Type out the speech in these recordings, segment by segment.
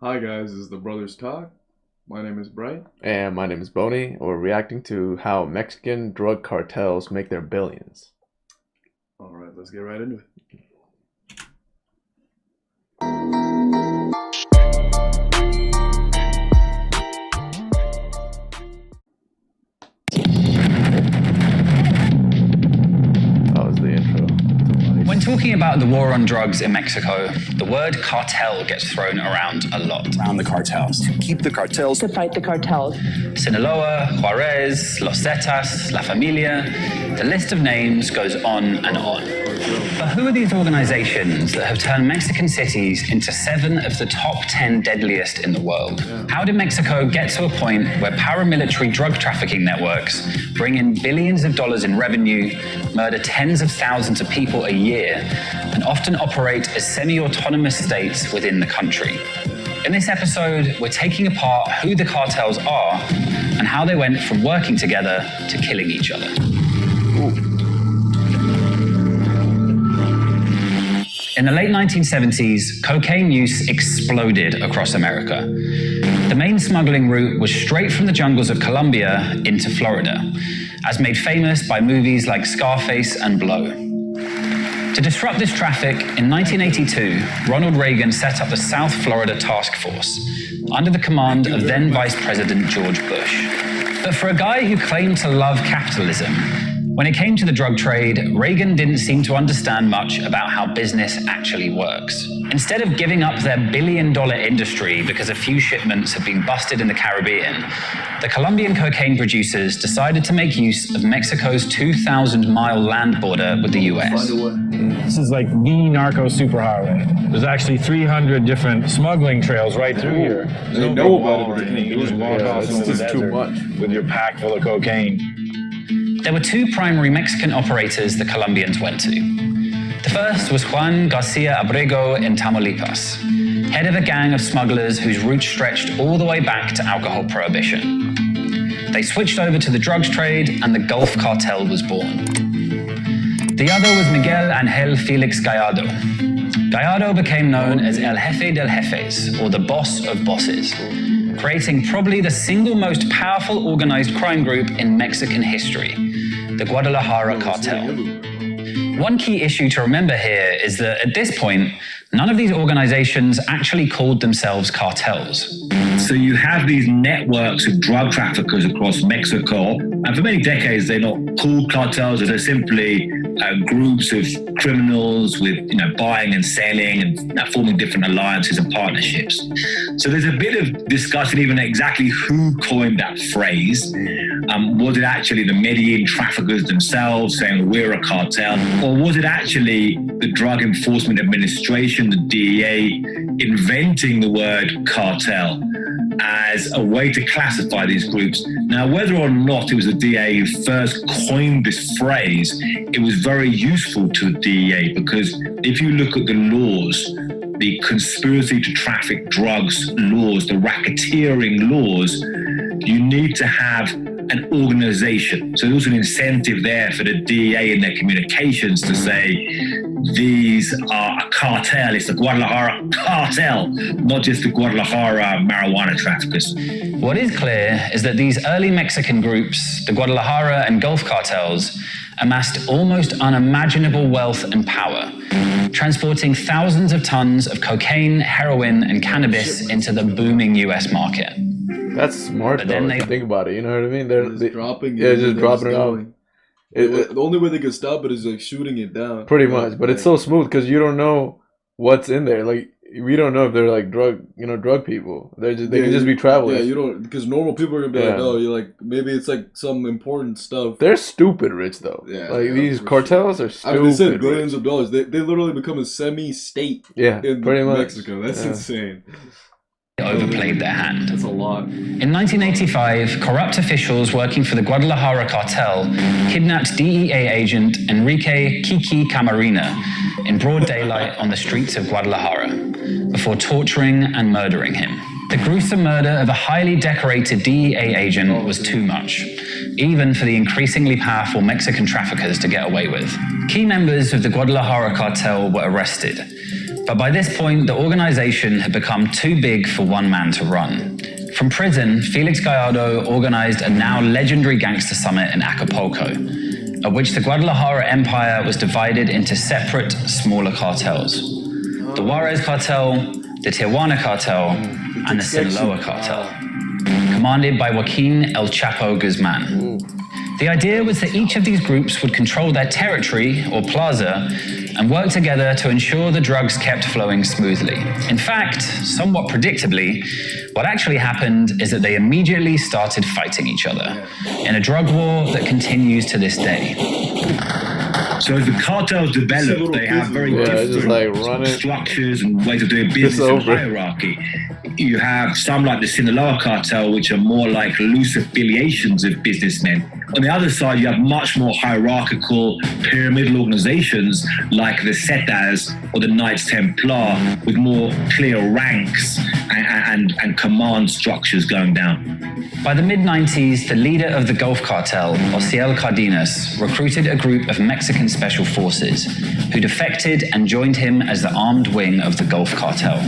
Hi guys, this is the Brothers Talk. My name is Bright. And my name is Bonney. We're reacting to how Mexican drug cartels make their billions. Alright, let's get right into it. That was the intro. When talking about the war on drugs in Mexico, the word cartel gets thrown around a lot. Around the cartels. To keep the cartels. To fight the cartels. Sinaloa, Juarez, Los Zetas, La Familia, the list of names goes on and on. But who are these organizations that have turned Mexican cities into 7 of the top 10 deadliest in the world? How did Mexico get to a point where paramilitary drug trafficking networks bring in billions of dollars in revenue, murder tens of thousands of people a year, and often operate as semi-autonomous states within the country? In this episode, we're taking apart who the cartels are and how they went from working together to killing each other. In the late 1970s, cocaine use exploded across America. The main smuggling route was straight from the jungles of Colombia into Florida, as made famous by movies like Scarface and Blow. To disrupt this traffic, in 1982, Ronald Reagan set up the South Florida Task Force, under the command of then Vice President George Bush. But for a guy who claimed to love capitalism, when it came to the drug trade, Reagan didn't seem to understand much about how business actually works. Instead of giving up their billion-dollar industry because a few shipments had been busted in the Caribbean, the Colombian cocaine producers decided to make use of Mexico's 2,000-mile land border with the US. This is like the narco superhighway. There's actually 300 different smuggling trails right through here. They know about it. You just walk off into the just too desert much. with your pack full of cocaine. There were 2 primary Mexican operators the Colombians went to. The first was Juan Garcia Abrego in Tamaulipas, head of a gang of smugglers whose roots stretched all the way back to alcohol prohibition. They switched over to the drugs trade and the Gulf Cartel was born. The other was Miguel Angel Felix Gallardo. Gallardo became known as El Jefe del Jefes, or the boss of bosses, creating probably the single most powerful organized crime group in Mexican history, the Guadalajara Cartel. One key issue to remember here is that at this point, none of these organizations actually called themselves cartels. So you have these networks of drug traffickers across Mexico, and for many decades they're not called cartels, they're simply groups of criminals with buying and selling and forming different alliances and partnerships. So there's a bit of discussion even exactly who coined that phrase. Was it actually the Medellin traffickers themselves saying we're a cartel, or was it actually the Drug Enforcement Administration, the DEA, inventing the word cartel as a way to classify these groups? Now, whether or not it was the DEA who first coined this phrase, it was very useful to the DEA, because if you look at the laws, the conspiracy to traffic drugs laws, the racketeering laws, you need to have an organization. So there's an incentive there for the DEA in their communications to say, these are a cartel, it's the Guadalajara cartel, not just the Guadalajara marijuana traffickers. What is clear is that these early Mexican groups, the Guadalajara and Gulf cartels, amassed almost unimaginable wealth and power, transporting thousands of tons of cocaine, heroin, and cannabis into the booming US market. That's smart, But though, then if you think about it. You know what I mean? Just dropping it. Yeah, just dropping it out. The only way they could stop it is like shooting it down. Pretty much, but it's so smooth because you don't know what's in there. Like, we don't know if they're like drug people. They can just be travelers. Yeah, you don't, because normal people are gonna be like, oh, you're like, maybe it's like some important stuff. They're stupid rich though. Yeah, like these cartels are stupid. I mean, they said billions of dollars. They literally become a semi-state. Yeah, in pretty much. Mexico. That's insane. Overplayed their hand. That's a lot. In 1985, corrupt officials working for the Guadalajara cartel kidnapped DEA agent Enrique Kiki Camarena in broad daylight on the streets of Guadalajara before torturing and murdering him. The gruesome murder of a highly decorated DEA agent was too much, even for the increasingly powerful Mexican traffickers to get away with. Key members of the Guadalajara cartel were arrested, But by this point, the organization had become too big for one man to run. From prison, Felix Gallardo organized a now legendary gangster summit in Acapulco, at which the Guadalajara empire was divided into separate, smaller cartels. The Juarez cartel, the Tijuana cartel, and the Sinaloa cartel, commanded by Joaquin El Chapo Guzman. The idea was that each of these groups would control their territory, or plaza, and work together to ensure the drugs kept flowing smoothly. In fact, somewhat predictably, what actually happened is that they immediately started fighting each other in a drug war that continues to this day. So as the cartels develop, they have very different structures and ways of doing business and hierarchy. You have some like the Sinaloa cartel, which are more like loose affiliations of businessmen. On the other side, you have much more hierarchical pyramidal organizations like the Zetas or the Knights Templar, with more clear ranks and command structures going down. By the mid-90s, the leader of the Gulf Cartel, Osiel Cardenas, recruited a group of Mexican special forces who defected and joined him as the armed wing of the Gulf Cartel.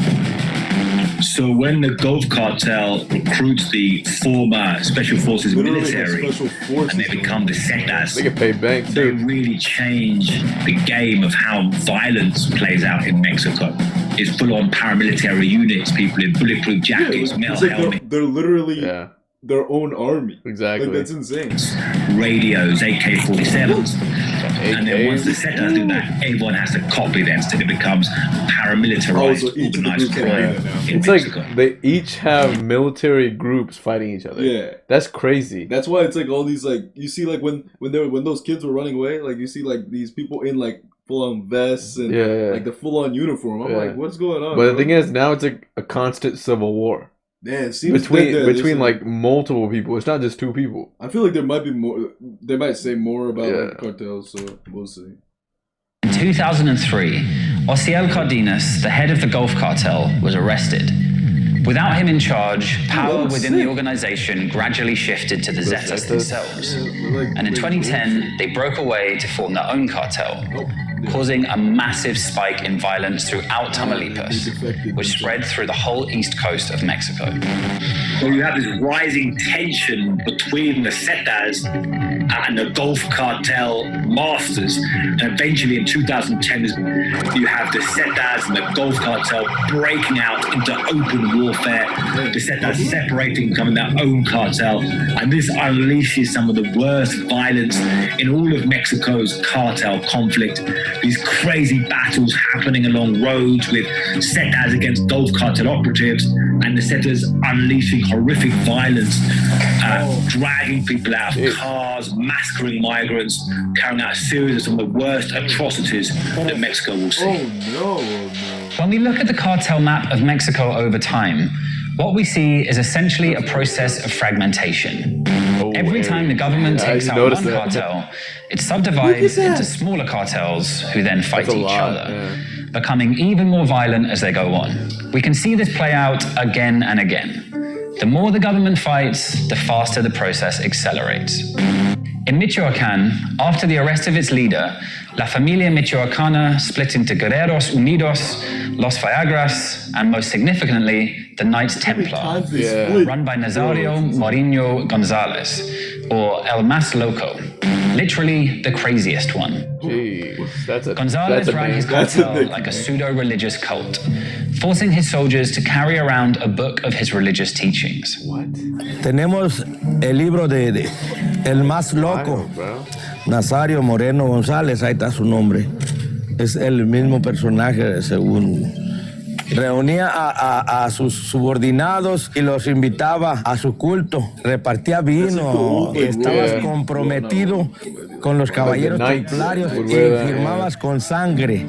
So when the Gulf Cartel recruits the former Special Forces military and they become the Zetas, they get paid bank too. They really change the game of how violence plays out in Mexico. It's full-on paramilitary units, people in bulletproof jackets, male helmets. They're literally their own army. Exactly. Like, that's insane. Radios, AK-47s. And then once the Zetas do that, everyone has to copy them, so it becomes paramilitarized, organized crime in It's Mexico. like they each have military groups fighting each other. Yeah. That's crazy. That's why it's like all these, like, you see, like, when those kids were running away, like, you see, like, these people in, like, full-on vests and like the full-on uniform. I'm like, what's going on? But the thing is, now it's like a constant civil war. Yeah, it seems between like multiple people. It's not just two people. I feel like there might be more. They might say more about like, cartels, so we'll see. In 2003, Osiel Cardenas, the head of the Gulf Cartel, was arrested. Without him in charge, power within the organization gradually shifted to the Zetas themselves. And in 2010, they broke away to form their own cartel, causing a massive spike in violence throughout Tamaulipas, which spread through the whole east coast of Mexico. So you have this rising tension between the Zetas and the Gulf Cartel masters. And eventually in 2010, you have the Zetas and the Gulf Cartel breaking out into open warfare. The Zetas separating, becoming their own cartel. And this unleashes some of the worst violence in all of Mexico's cartel conflict. These crazy battles happening along roads with Zetas against Gulf Cartel operatives, and the Zetas unleashing horrific violence, dragging people out of cars, massacring migrants, carrying out a series of some of the worst atrocities that Mexico will see. When we look at the cartel map of Mexico over time, what we see is essentially a process of fragmentation. Every time the government takes out one cartel, it subdivides into smaller cartels who then fight each other, becoming even more violent as they go on. We can see this play out again and again. The more the government fights, the faster the process accelerates. In Michoacán, after the arrest of its leader, La Familia Michoacana split into Guerreros Unidos, Los Viagras, and most significantly, the Knights Templar, run by Nazario Mourinho Gonzalez, or El Más Loco, literally the craziest one. Gonzalez ran his cartel like a pseudo-religious cult, forcing his soldiers to carry around a book of his religious teachings. Tenemos el libro de El Más Loco, Nazario Moreno González, ahí está su nombre. Es el mismo personaje según. Reunía a sus subordinados y los invitaba a su culto. Repartía vino, estabas comprometido con los caballeros templarios y firmabas con sangre.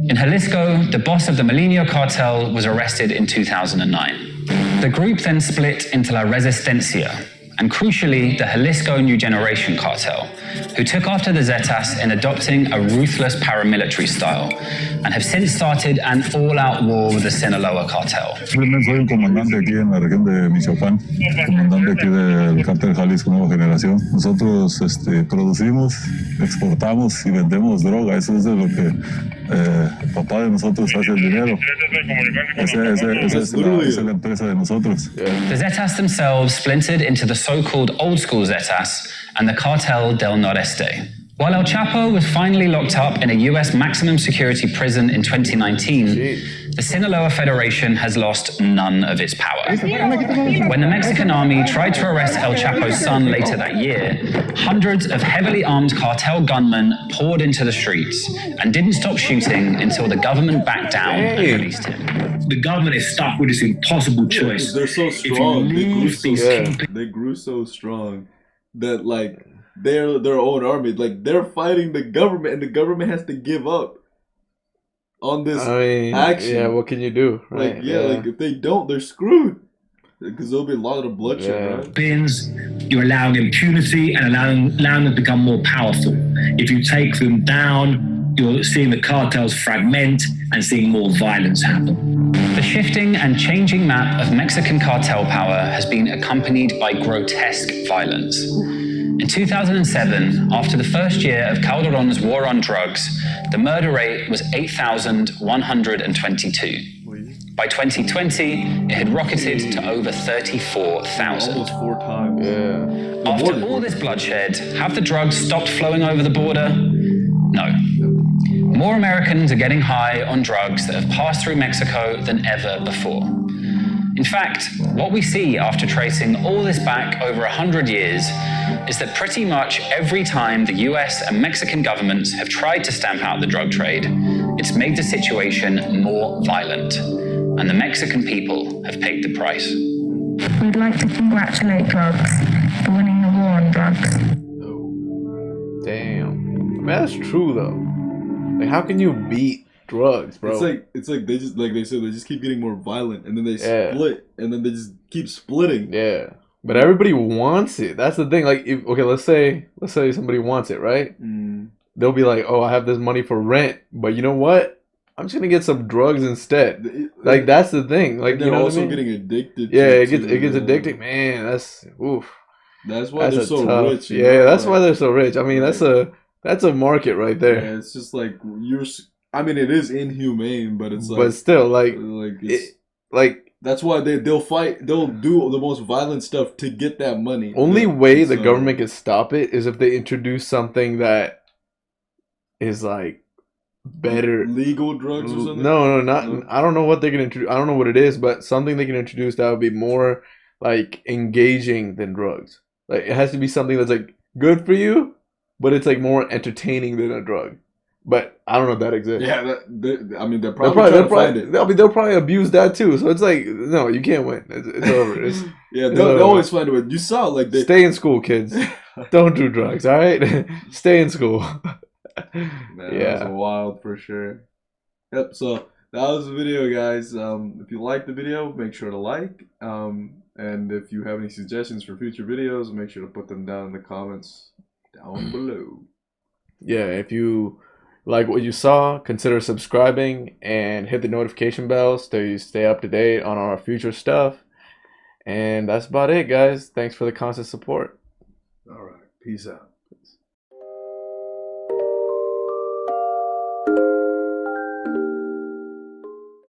In Jalisco, the boss of the Molinio cartel was arrested in 2009. The group then split into La Resistencia, and crucially, the Jalisco New Generation cartel, who took after the Zetas in adopting a ruthless paramilitary style and have since started an all-out war with the Sinaloa cartel. Soy el comandante aquí en la región de Michoacán, comandante aquí del cártel Jalisco Nueva Generación. Nosotros producimos, exportamos y vendemos droga. Eso es de lo que el papá de nosotros hace el dinero. Esa es la empresa de nosotros. The Zetas themselves splintered into the so-called old school Zetas and the Cartel del Noreste. While El Chapo was finally locked up in a US maximum security prison in 2019, the Sinaloa Federation has lost none of its power. When the Mexican army tried to arrest El Chapo's son later that year, hundreds of heavily armed cartel gunmen poured into the streets and didn't stop shooting until the government backed down and released him. The government is stuck with this impossible choice. They're so strong. They grew so strong that like they're their own army. Like they're fighting the government, and the government has to give up on this action. Yeah, what can you do? Right? Like like if they don't, they're screwed. Because there'll be a lot of bloodshed, right? Bins, you're allowing impunity and allowing them to become more powerful. If you take them down, you're seeing the cartels fragment and seeing more violence happen. The shifting and changing map of Mexican cartel power has been accompanied by grotesque violence. In 2007, after the first year of Calderon's war on drugs, the murder rate was 8,122. By 2020, it had rocketed to over 34,000. Almost 4 times. Yeah. After all this bloodshed, have the drugs stopped flowing over the border? No. More Americans are getting high on drugs that have passed through Mexico than ever before. In fact, what we see after tracing all this back over 100 years is that pretty much every time the US and Mexican governments have tried to stamp out the drug trade, it's made the situation more violent, and the Mexican people have paid the price. We'd like to congratulate drugs for winning the war on drugs. Damn. I mean, that's true though. Like, how can you beat drugs, bro? It's like they just, like they said, they just keep getting more violent, and then they split, and then they just keep splitting. Yeah, but everybody wants it. That's the thing. Like, let's say somebody wants it, right? They'll be like, oh, I have this money for rent, but you know what? I'm just gonna get some drugs instead. Like, that's the thing. Like, they're also getting addicted. It gets addicting, man. That's oof. That's why they're so rich. Yeah, that's why they're so rich. I mean, that's a market right there. Yeah, it's just like I mean, it is inhumane, but it's like, but still, that's why they'll fight. They'll do the most violent stuff to get that money. Only way the government can stop it is if they introduce something that is like better, legal drugs or something. No, not. No. I don't know what they can introduce. I don't know what it is, but something they can introduce that would be more like engaging than drugs. Like, it has to be something that's like good for you, but it's like more entertaining than a drug. But I don't know if that exists. Yeah, I mean, they'll probably abuse that too. So it's like, no, you can't win. It's over. They'll always find a way. You saw like they stay in school, kids. Don't do drugs. All right, stay in school. Man, that was wild for sure. Yep. So that was the video, guys. If you liked the video, make sure to like. And if you have any suggestions for future videos, make sure to put them down in the comments down below. Yeah, if you like what you saw, consider subscribing and hit the notification bell so you stay up to date on our future stuff. And that's about it, guys. Thanks for the constant support. All right. Peace out.